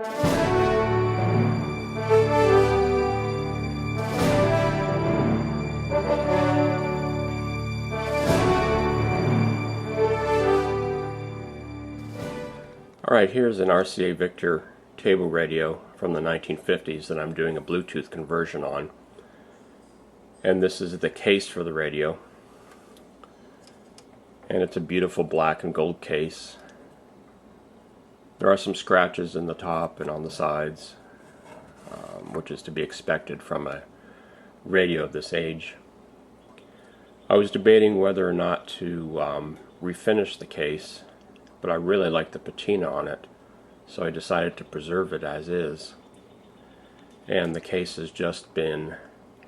Alright, here's an RCA Victor table radio from the 1950s that I'm doing a Bluetooth conversion on. And this is the case for the radio. And it's a beautiful black and gold case. There are some scratches in the top and on the sides, which is to be expected from a radio of this age. I was debating whether or not to refinish the case, but I really like the patina on it, so I decided to preserve it as is. And the case has just been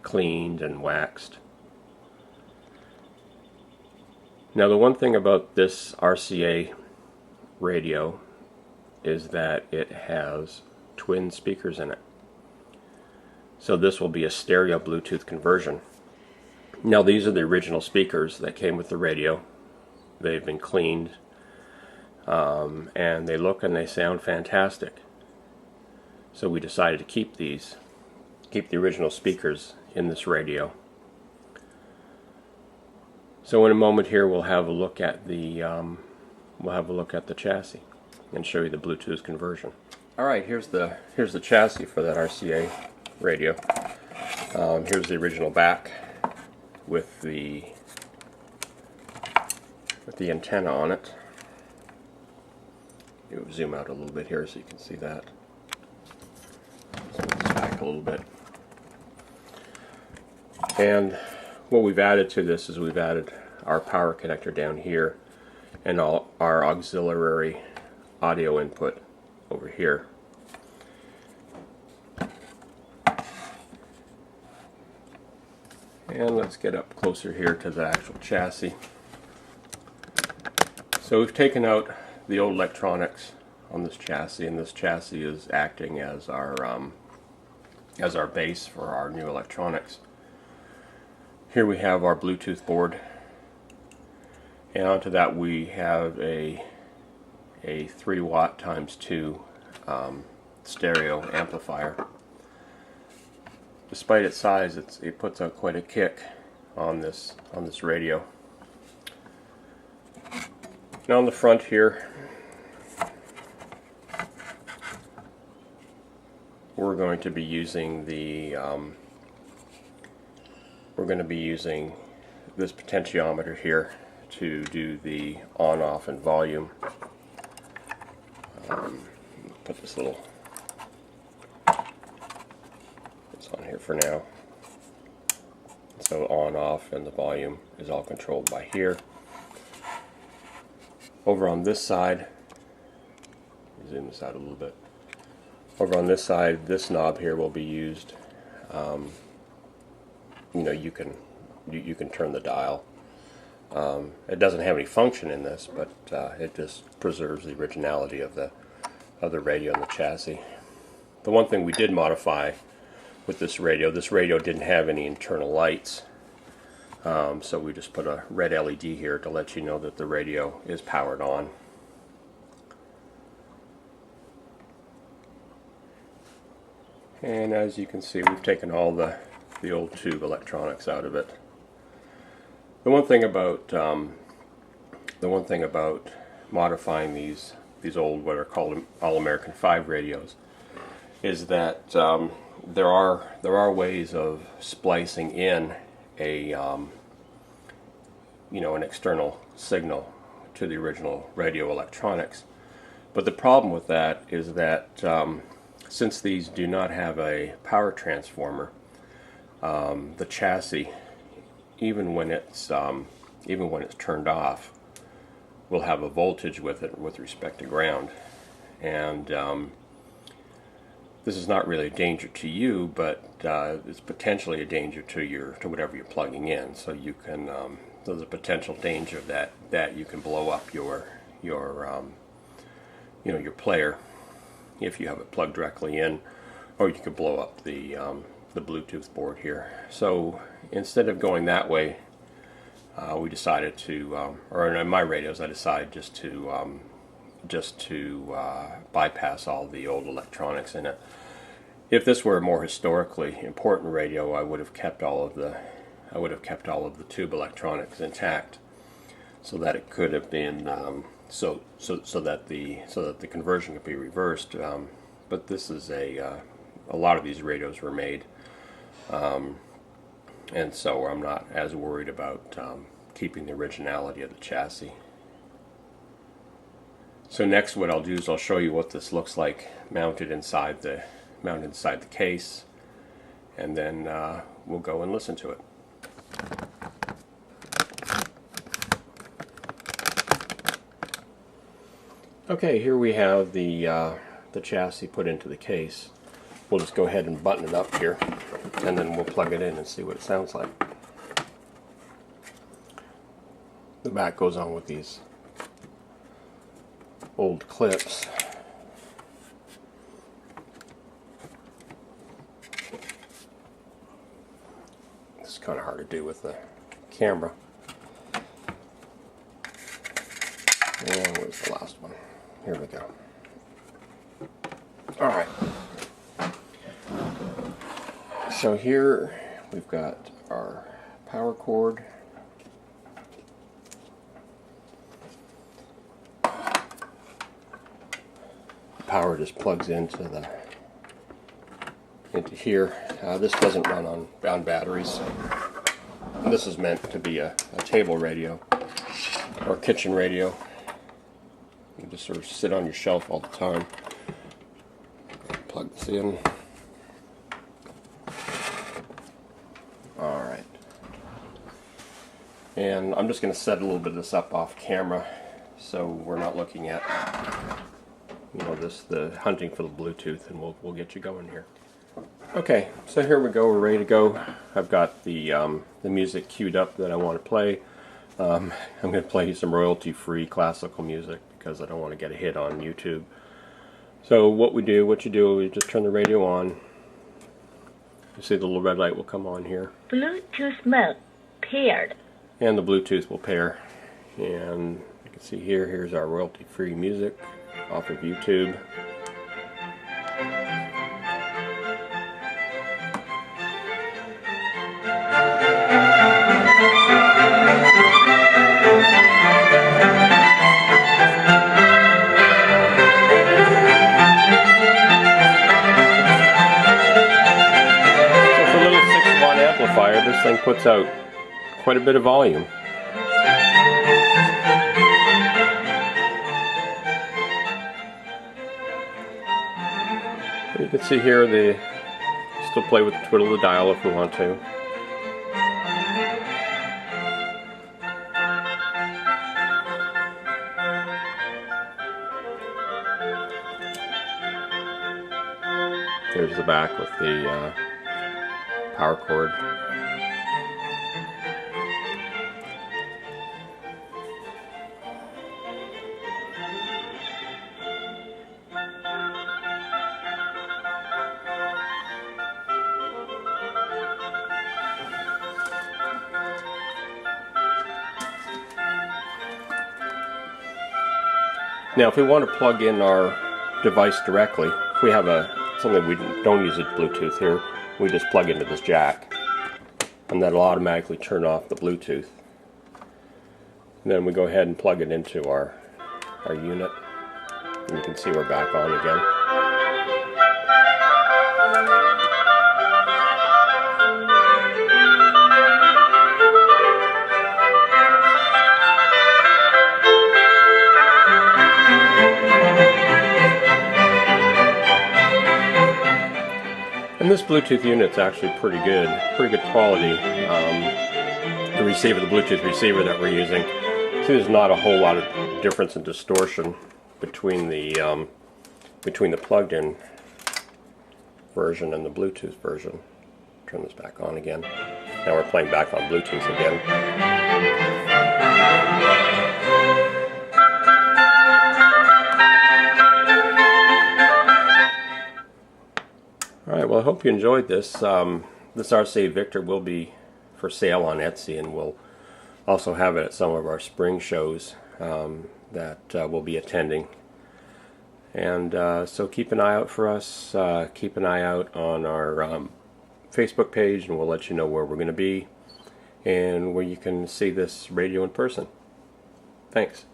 cleaned and waxed. Now, the one thing about this RCA radio is that it has twin speakers in it. So this will be a stereo Bluetooth conversion. Now, these are the original speakers that came with the radio. They've been cleaned, and they look and they sound fantastic. So we decided to keep the original speakers in this radio. So in a moment here we'll have a look at the chassis and show you the Bluetooth conversion. All right, here's the chassis for that RCA radio. Here's the original back with the antenna on it. You zoom out a little bit here so you can see that. Zoom this back a little bit. And what we've added to this is we've added our power connector down here and all our auxiliary audio input over here. And let's get up closer here to the actual chassis. So we've taken out the old electronics on this chassis, and this chassis is acting as our base for our new electronics. Here we have our Bluetooth board, and onto that we have a 3 watt times 2 stereo amplifier. Despite its size, it puts out quite a kick on this radio. Now on the front here, we're going to be using this potentiometer here to do the on-off and volume. Put this on here for now. So on-off and the volume is all controlled by here. Over on this side, zoom this out a little bit. Over on this side, this knob here will be used. You can turn the dial. It doesn't have any function in this, but it just preserves the originality of the radio and the chassis. The one thing we did modify with this radio didn't have any internal lights. So we just put a red LED here to let you know that the radio is powered on. And as you can see, we've taken all the old tube electronics out of it. The one thing about modifying these old, what are called All-American 5 radios, is that there are ways of splicing in an external signal to the original radio electronics. But the problem with that is that since these do not have a power transformer, the chassis, even when it's turned off, will have a voltage with it with respect to ground. And this is not really a danger to you, but it's potentially a danger to whatever you're plugging in. So you can there's a potential danger that you can blow up your player if you have it plugged directly in, or you could blow up the Bluetooth board here. So instead of going that way, we decided to, or in my radios, I decided just to just to bypass all the old electronics in it. If this were a more historically important radio, I would have kept all of the tube electronics intact, so that it could have been so that the conversion could be reversed. But this is a lot of these radios were made, and so I'm not as worried about keeping the originality of the chassis. So next, what I'll do is I'll show you what this looks like mounted inside the case, and then we'll go and listen to it. Okay, here we have the chassis put into the case. We'll just go ahead and button it up here, and then we'll plug it in and see what it sounds like. The back goes on with these old clips. It's kind of hard to do with the camera. And where's the last one? Here we go. Alright. So here we've got our power cord. Power just plugs into here. This doesn't run on batteries. This is meant to be a table radio or kitchen radio. You just sort of sit on your shelf all the time. Plug this in. Alright. And I'm just going to set a little bit of this up off camera so we're not looking at the hunting for the Bluetooth, and we'll get you going here. Okay, so here we go, we're ready to go. I've got the music queued up that I want to play. I'm going to play some royalty-free classical music because I don't want to get a hit on YouTube. So what you do, we just turn the radio on. You see the little red light will come on here. Bluetooth mode paired. And the Bluetooth will pair. And you can see here's our royalty-free music off of YouTube. This thing puts out quite a bit of volume. You can see here still play with the twiddle of the dial if we want to. Here's the back with the power cord. Now if we want to plug in our device directly, if we have something we don't use a Bluetooth here, we just plug into this jack, and that'll automatically turn off the Bluetooth. And then we go ahead and plug it into our unit, and you can see we're back on again. And this Bluetooth unit's actually pretty good quality. The Bluetooth receiver that we're using, see there's not a whole lot of difference in distortion between the plugged-in version and the Bluetooth version. Turn this back on again. Now we're playing back on Bluetooth again. Alright, well I hope you enjoyed this. This RCA Victor will be for sale on Etsy, and we'll also have it at some of our spring shows that we'll be attending. And so keep an eye out for us. Keep an eye out on our Facebook page, and we'll let you know where we're going to be and where you can see this radio in person. Thanks.